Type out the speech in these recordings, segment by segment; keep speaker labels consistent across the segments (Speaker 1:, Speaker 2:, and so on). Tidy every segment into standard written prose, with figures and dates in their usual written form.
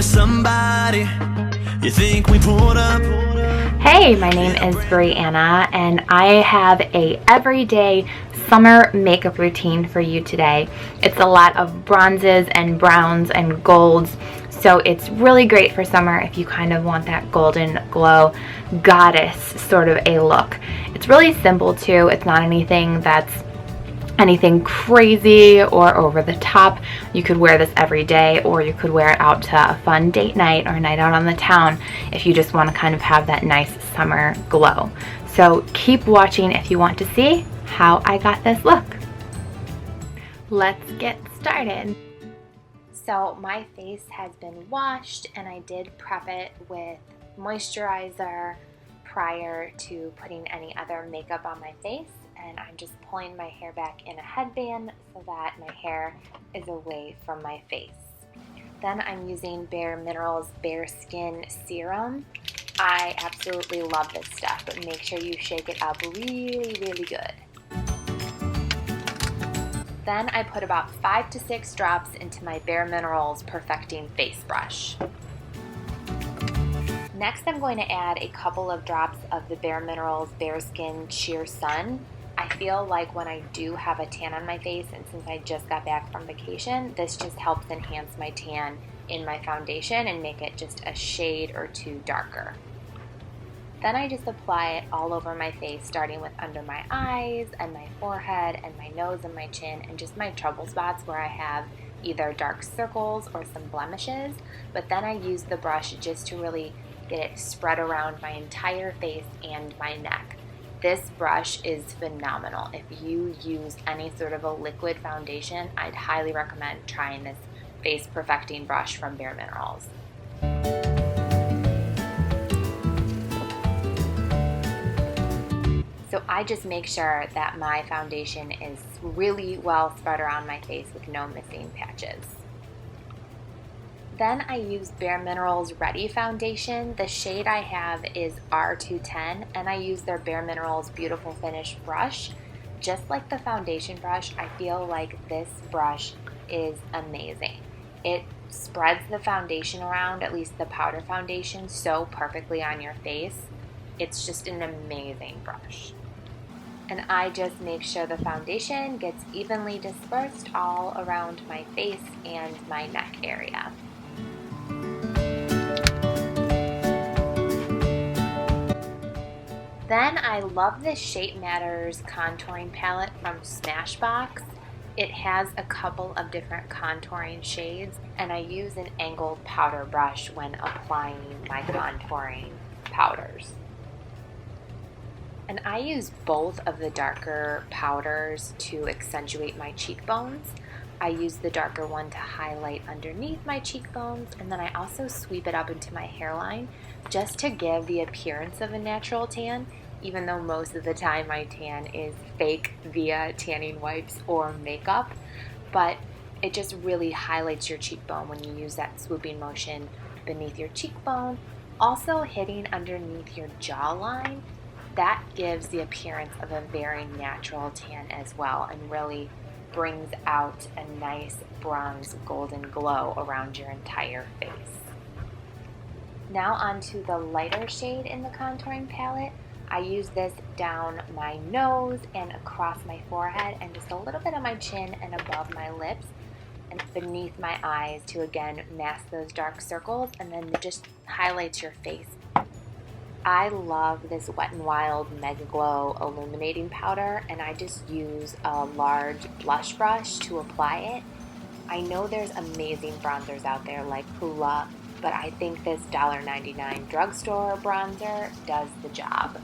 Speaker 1: to somebody. You think we pulled up?
Speaker 2: Hey, my name is Brianna, and I have a everyday summer makeup routine for you today. It's a lot of bronzes and browns and golds, so it's really great for summer if you kind of want that golden glow goddess sort of a look. It's really simple too. It's not anything that's anything crazy or over the top. You could wear this every day, or you could wear it out to a fun date night or a night out on the town if you just want to kind of have that nice summer glow. So keep watching if you want to see how I got this look. Let's get started. So my face has been washed, and I did prep it with moisturizer prior to putting any other makeup on my face. And I'm just pulling my hair back in a headband so that my hair is away from my face. Then I'm using Bare Minerals Bare Skin Serum. I absolutely love this stuff, but make sure you shake it up really, really good. Then I put about 5 to 6 drops into my Bare Minerals Perfecting Face Brush. Next, I'm going to add a couple of drops of the Bare Minerals Bare Skin Sheer Sun. I feel like when I do have a tan on my face, and since I just got back from vacation, this just helps enhance my tan in my foundation and make it just a shade or two darker. Then I just apply it all over my face, starting with under my eyes and my forehead and my nose and my chin and just my trouble spots where I have either dark circles or some blemishes. But then I use the brush just to really get it spread around my entire face and my neck. This brush is phenomenal. If you use any sort of a liquid foundation, I'd highly recommend trying this Face Perfecting brush from Bare Minerals. So I just make sure that my foundation is really well spread around my face with no missing patches. Then I use Bare Minerals Ready Foundation. The shade I have is R210, and I use their Bare Minerals Beautiful Finish brush. Just like the foundation brush, I feel like this brush is amazing. It spreads the foundation around, at least the powder foundation, so perfectly on your face. It's just an amazing brush. And I just make sure the foundation gets evenly dispersed all around my face and my neck area. Then I love this Shape Matters contouring palette from Smashbox. It has a couple of different contouring shades, and I use an angled powder brush when applying my contouring powders. And I use both of the darker powders to accentuate my cheekbones. I use the darker one to highlight underneath my cheekbones, and then I also sweep it up into my hairline just to give the appearance of a natural tan, even though most of the time my tan is fake via tanning wipes or makeup. But it just really highlights your cheekbone when you use that swooping motion beneath your cheekbone. Also hitting underneath your jawline, that gives the appearance of a very natural tan as well, and really brings out a nice bronze golden glow around your entire face. Now onto the lighter shade in the contouring palette. I use this down my nose and across my forehead and just a little bit on my chin and above my lips and beneath my eyes to again mask those dark circles, and then it just highlights your face. I love this Wet n Wild Mega Glow illuminating powder, and I just use a large blush brush to apply it. I know there's amazing bronzers out there like Hoola, but I think this $1.99 drugstore bronzer does the job.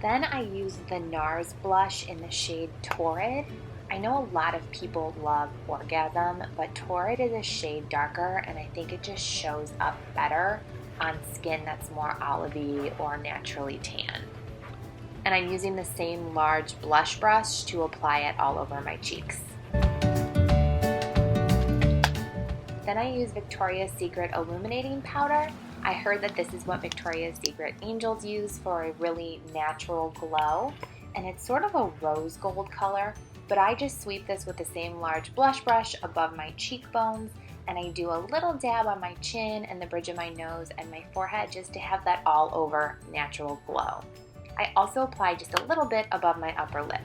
Speaker 2: Then I use the NARS blush in the shade Torrid. I know a lot of people love Orgasm, but Torrid is a shade darker, and I think it just shows up better on skin that's more olivey or naturally tan. And I'm using the same large blush brush to apply it all over my cheeks. Then I use Victoria's Secret Illuminating Powder. I heard that this is what Victoria's Secret angels use for a really natural glow. and it's sort of a rose gold color, but I just sweep this with the same large blush brush above my cheekbones, and I do a little dab on my chin and the bridge of my nose and my forehead just to have that all over natural glow. I also apply just a little bit above my upper lip.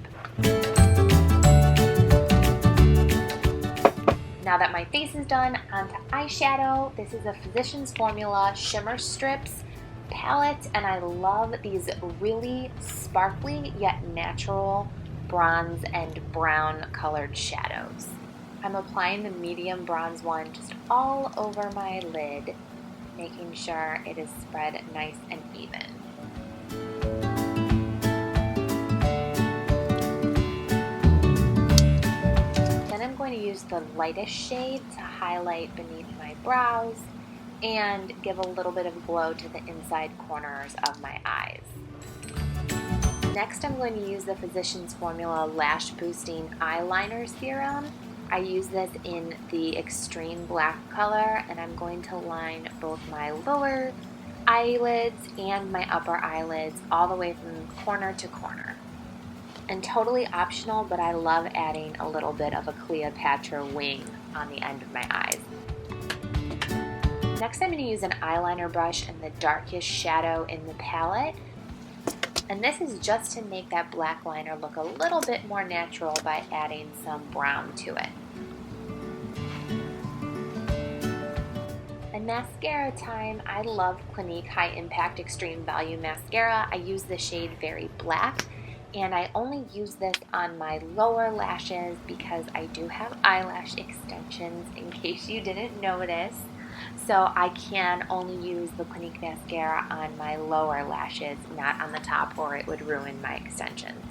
Speaker 2: Now that my face is done, onto eyeshadow. This is a Physicians Formula Shimmer Strips palette, and I love these really sparkly yet natural bronze and brown colored shadows. I'm applying the medium bronze one just all over my lid, making sure it is spread nice and even. Then I'm going to use the lightest shade to highlight beneath my brows and give a little bit of glow to the inside corners of my eyes. Next, I'm going to use the Physicians Formula Lash Boosting Eyeliner Serum. I use this in the extreme black color, and I'm going to line both my lower eyelids and my upper eyelids all the way from corner to corner. And totally optional, but I love adding a little bit of a Cleopatra wing on the end of my eyes. Next, I'm going to use an eyeliner brush in the darkest shadow in the palette. And this is just to make that black liner look a little bit more natural by adding some brown to it. And mascara time. I love Clinique High Impact Extreme Volume Mascara. I use the shade Very Black, and I only use this on my lower lashes because I do have eyelash extensions, in case you didn't notice. So I can only use the Clinique mascara on my lower lashes, not on the top, or it would ruin my extensions.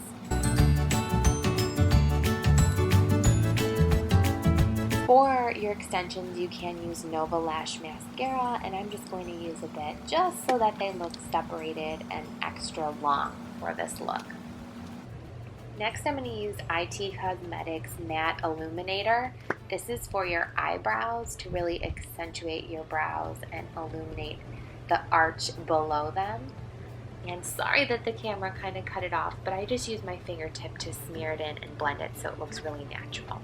Speaker 2: For your extensions, you can use Nova Lash Mascara, and I'm just going to use a bit just so that they look separated and extra long for this look. Next, I'm going to use IT Cosmetics Matte Illuminator. This is for your eyebrows to really accentuate your brows and illuminate the arch below them. And sorry that the camera kind of cut it off, but I just use my fingertip to smear it in and blend it so it looks really natural.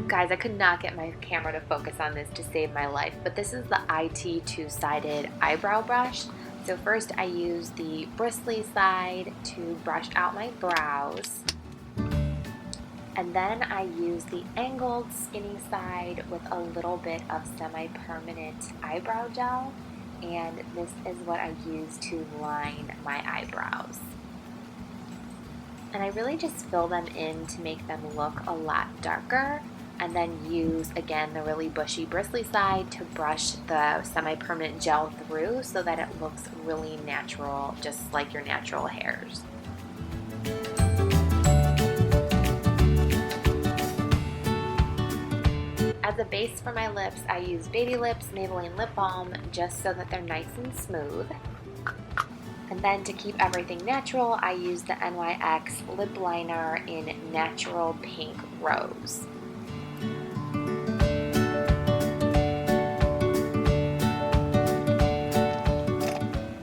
Speaker 2: Guys, I could not get my camera to focus on this to save my life, but this is the IT two-sided eyebrow brush. So first I use the bristly side to brush out my brows. And then I use the angled skinny side with a little bit of semi-permanent eyebrow gel. And this is what I use to line my eyebrows. And I really just fill them in to make them look a lot darker. And then use, again, the really bushy bristly side to brush the semi-permanent gel through so that it looks really natural, just like your natural hairs. As a base for my lips, I use Baby Lips Maybelline Lip Balm just so that they're nice and smooth. And then to keep everything natural, I use the NYX Lip Liner in Natural Pink Rose.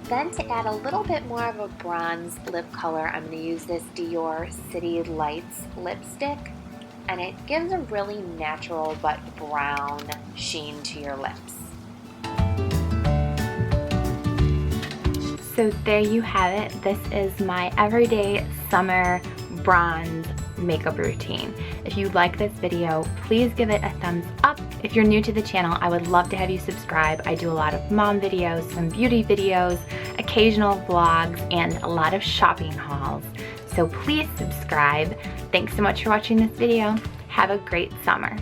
Speaker 2: Then to add a little bit more of a bronze lip color, I'm going to use this Dior City Lights lipstick, and it gives a really natural but brown sheen to your lips. So there you have it. This is my everyday summer bronze makeup routine. If you like this video, please give it a thumbs up. If you're new to the channel, I would love to have you subscribe. I do a lot of mom videos, some beauty videos, occasional vlogs, and a lot of shopping hauls. So please subscribe. Thanks so much for watching this video. Have a great summer.